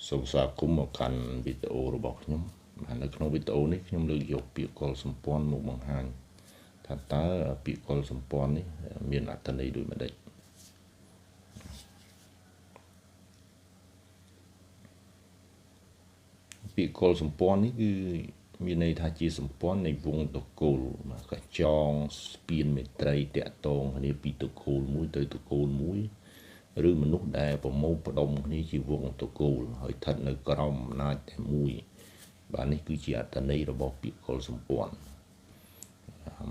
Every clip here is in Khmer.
សូមស្វាគមន៍មកកាន់វីដេអូរបស់ខ្ញុំនៅក្នុងវីដេអូនេះខ្ញុំលើកយកពាក្យកលសម្ព័ន្ធមកបង្ហាញថាតើពាក្យកលសម្ព័ន្ធនេះមានអត្ថន័យដូចម្តេចពាក្យកលសម្ព័ន្ធនេះគឺមានន័យថាជាសម្ព័ន្ធនៃវងតកូលកញ្ចងស្ពានមេត្រីតាក់ទងគ្នាពីតកូលមួយទៅតកូលមួយឬមនុស្សដែលប្រមូលផ្ដុំគ្នាជាវងតកូលហើយស្ថិតនៅក្រោមអំណាចតែមួយបាទនេះគឺជាអត្ថន័យរបស់ពាក្យកលសម្ព័ន្ធ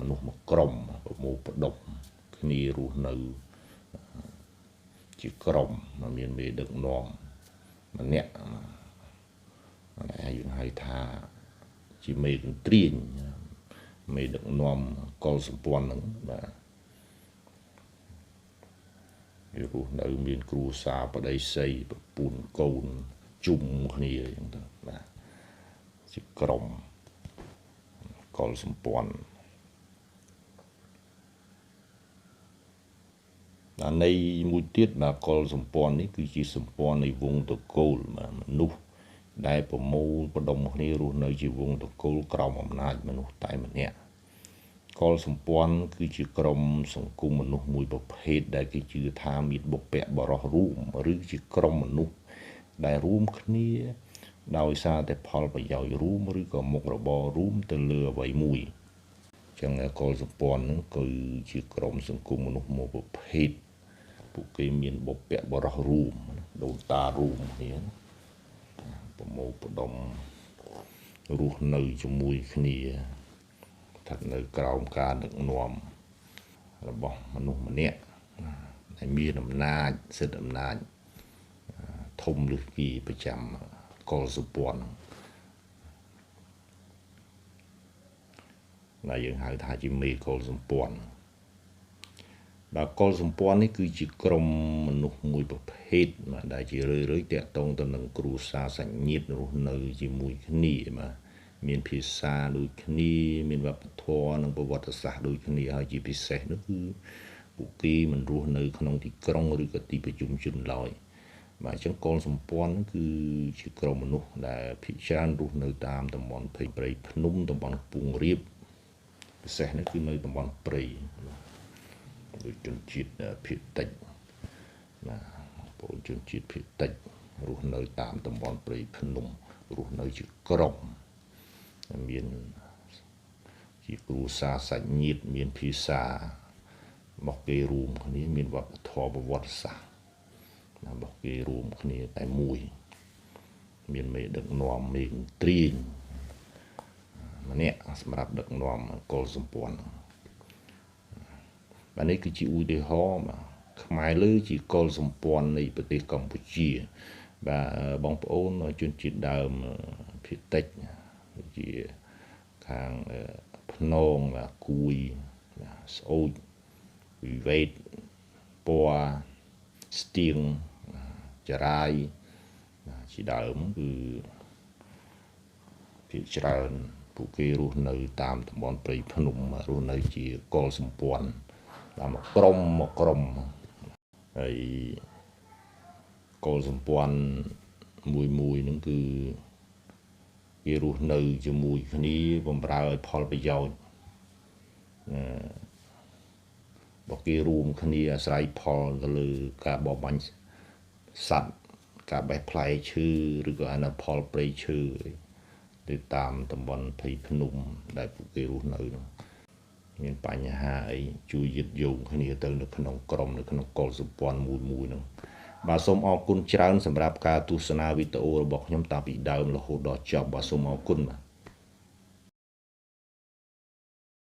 មនុស្សមួយក្រុមប្រមូលផ្ដុំគ្នារស់នៅជាក្រុមមានមេដឹកនាំម្នាក់យើងហៅថាជាមេកន្ទ្រាញមេដឹកនាំកលសម្ព័ន្ធហ្នឹងបាទវារស់នៅមានគ្រួសារប្តីស្រីប្រពន្ធកូនជុំគ្នាអញ្ចឹងទៅបាទជាក្រុមកលសម្ព័ន្ធន័យមួយទៀតបាទកលសម្ព័ន្ធនេះគឺជាសម្ព័ន្ធនៃវងតកូលមនុស្សដែលប្រមូលផ្ដុំគ្នារស់នៅជាវងតកូលក្រោមអំណាចមនុស្សតែម្នាក់កលសម្ព័ន្ធគឺជាក្រុមសង្គមមនុស្សមួយប្រភេទដែលគេជឿថាមានបុព្វបុរសរួមឬជាក្រុមមនុស្សដែលរួមគ្នាដោយសារតែផលប្រយោជន៍រួមឬក៏មុខរបររួមទៅលើអ្វីមួយអញ្ចឹងកលសម្ព័ន្ធហ្នឹងគឺជាក្រុមសង្គមមនុស្សមួយប្រភេទពួកគេមានបុព្វបុរសរួមដូនតារួមគ្នាប្រមូលផ្ដុំរស់នៅជាមួយគ្នាស្ថិតនៅក្រោមការដឹកនាំរបស់មនុស្សម្នាក់ដែលមានអំណាចសិទ្ធិអំណាចធំលើសពីប្រចាំកលសម្ព័ន្ធដែលយើងហៅថាជាមេកលសម្ព័ន្ធបាទកលសម្ព័ន្ធនេះគឺជាក្រុមមនុស្សមួយប្រភេទដែលជារឿយៗតាក់ទងទៅនឹងគ្រួសារសាច់ញាតិរស់នៅជាមួយគ្នាបាទមានភាសាដូចគ្នាមានវប្បធម៌និងប្រវត្តិសាស្ត្រដូចគ្នាហើយជាពិសេសនោះគឺពួកគេមិនរស់នៅក្នុងទីក្រុងឬក៏ទីប្រជុំជនឡើយបាទអញ្ចឹងកលសម្ព័ន្ធគឺជាក្រុមមនុស្សដែលភាគច្រើនរស់នៅតាមតំបន់ភេកព្រៃភ្នំតំបន់ខ្ពង់រាបពិសេសនោះគឺនៅតំបន់ព្រៃដូចជនជាតិភាគតិចបាទពលជនជាតិភាគតិចរស់នៅតាមតំបន់ព្រៃភ្នំរស់នៅជាក្រុមមានជាគ្រួសារសាច់ញាតិមានភាសារបស់គេរួមគ្នាមានវប្បធម៌ប្រវត្តិសាស្ត្ររបស់គេរួមគ្នាតែមួយមានមេដឹកនាំមេកន្ទ្រាញម្នាក់សម្រាប់ដឹកនាំកលសម្ព័ន្ធបាទនេះគឺជាឧទាហរណ៍បាទខ្មែរលើជាកលសម្ព័ន្ធនៃប្រទេសកម្ពុជាបាទបងប្អូនជនជាតិដើមភាគតិចជាខាងភ្នងបាទគួយស្អូចវិវេតពណ៌ស្ទៀងចរាយជាដើមគឺភាគច្រើនពួកគេរស់នៅតាមតំបន់ព្រៃភ្នំរស់នៅជាកលសម្ព័ន្ធតាមមួយក្រុមហើយកលសម្ព័ន្ធមួយហ្នឹងគឺគេរស់នៅជាមួយគ្នាបម្រើឲ្យផលប្រយោជន៍របស់គេរួមគ្នាអាស្រ័យផលទៅលើការបរបាញ់សត្វការបេះផ្លែឈើឬក៏អនុផលព្រៃឈើទៅតាមតំបន់ភ័យភ្នំដែលពួកគេរស់នៅនោះមានបញ្ហាអីជួយយឹតយោងគ្នាទៅនៅក្នុងក្រុមនៅក្នុងកុលសម្ព័ន្ធមួយហ្នឹងបាទសូមអរគុណច្រើនសម្រាប់ការទស្សនាវីដេអូរបស់ខ្ញុំតាំងពីដើមរហូតដល់ចប់បាទសូមអរគុណបាទ